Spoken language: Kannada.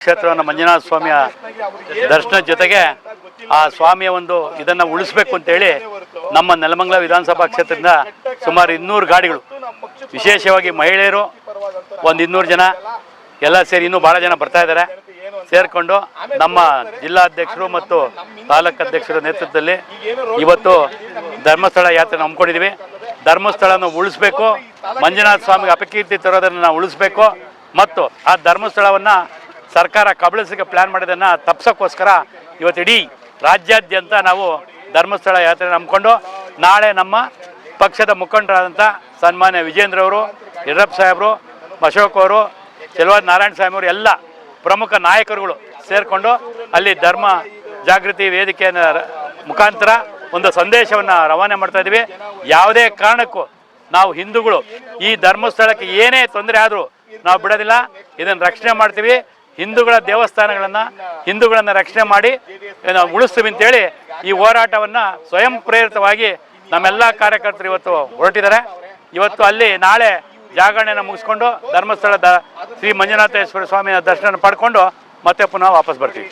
ಕ್ಷೇತ್ರವನ್ನು ಮಂಜುನಾಥ ಸ್ವಾಮಿಯ ದರ್ಶನದ ಜೊತೆಗೆ ಆ ಸ್ವಾಮಿಯ ಒಂದು ಇದನ್ನು ಉಳಿಸಬೇಕು ಅಂತೇಳಿ ನಮ್ಮ ನೆಲಮಂಗಲ ವಿಧಾನಸಭಾ ಕ್ಷೇತ್ರದಿಂದ ಸುಮಾರು 200 ಗಾಡಿಗಳು, ವಿಶೇಷವಾಗಿ ಮಹಿಳೆಯರು ಒಂದು 200 ಜನ ಎಲ್ಲ ಸೇರಿ ಇನ್ನೂ ಭಾಳ ಜನ ಬರ್ತಾ ಇದ್ದಾರೆ. ಸೇರಿಕೊಂಡು ನಮ್ಮ ಜಿಲ್ಲಾಧ್ಯಕ್ಷರು ಮತ್ತು ತಾಲೂಕು ಅಧ್ಯಕ್ಷರ ನೇತೃತ್ವದಲ್ಲಿ ಇವತ್ತು ಧರ್ಮಸ್ಥಳ ಯಾತ್ರೆ ಹಮ್ಮಿಕೊಂಡಿದ್ದೀವಿ. ಧರ್ಮಸ್ಥಳನ ಉಳಿಸ್ಬೇಕು, ಮಂಜುನಾಥ ಸ್ವಾಮಿಗೆ ಅಪಕೀರ್ತಿ ತರೋದನ್ನು ನಾವು ಉಳಿಸ್ಬೇಕು ಮತ್ತು ಆ ಧರ್ಮಸ್ಥಳವನ್ನು ಸರ್ಕಾರ ಕಬಳಿಸಲಿಕ್ಕೆ ಪ್ಲ್ಯಾನ್ ಮಾಡಿದ್ದನ್ನು ತಪ್ಪಿಸೋಕ್ಕೋಸ್ಕರ ಇವತ್ತು ಇಡೀ ರಾಜ್ಯಾದ್ಯಂತ ನಾವು ಧರ್ಮಸ್ಥಳ ಯಾತ್ರೆ ಹಮ್ಮಿಕೊಂಡು ನಾಳೆ ನಮ್ಮ ಪಕ್ಷದ ಮುಖಂಡರಾದಂಥ ಸನ್ಮಾನ್ಯ ವಿಜೇಂದ್ರ ಅವರು, ಯಡಿಯೂರಪ್ಪ ಸಾಹೇಬರು, ಅಶೋಕ್ ಅವರು, ಚೆಲುವಾದಿ ನಾರಾಯಣ ಸ್ವಾಮಿ ಅವರು ಎಲ್ಲ ಪ್ರಮುಖ ನಾಯಕರುಗಳು ಸೇರಿಕೊಂಡು ಅಲ್ಲಿ ಧರ್ಮ ಜಾಗೃತಿ ವೇದಿಕೆಯ ಮುಖಾಂತರ ಒಂದು ಸಂದೇಶವನ್ನು ರವಾನೆ ಮಾಡ್ತಾ ಇದ್ದೀವಿ. ಯಾವುದೇ ಕಾರಣಕ್ಕೂ ನಾವು ಹಿಂದೂಗಳು ಈ ಧರ್ಮಸ್ಥಳಕ್ಕೆ ಏನೇ ತೊಂದರೆ ಆದರೂ ನಾವು ಬಿಡೋದಿಲ್ಲ, ಇದನ್ನು ರಕ್ಷಣೆ ಮಾಡ್ತೀವಿ. ಹಿಂದೂಗಳ ಹಿಂದೂಗಳನ್ನು ರಕ್ಷಣೆ ಮಾಡಿ ನಾವು ಉಳಿಸ್ತೀವಿ ಅಂತೇಳಿ ಈ ಹೋರಾಟವನ್ನು ಸ್ವಯಂ ಪ್ರೇರಿತವಾಗಿ ನಮ್ಮೆಲ್ಲ ಕಾರ್ಯಕರ್ತರು ಇವತ್ತು ಹೊರಟಿದ್ದಾರೆ. ಇವತ್ತು ಅಲ್ಲಿ ನಾಳೆ ಜಾಗರಣೆಯನ್ನು ಮುಗಿಸ್ಕೊಂಡು ಧರ್ಮಸ್ಥಳದ ಶ್ರೀ ಮಂಜುನಾಥೇಶ್ವರ ಸ್ವಾಮಿಯ ದರ್ಶನ ಪಡ್ಕೊಂಡು ಮತ್ತೆ ಪುನಃ ವಾಪಸ್ ಬರ್ತೀವಿ.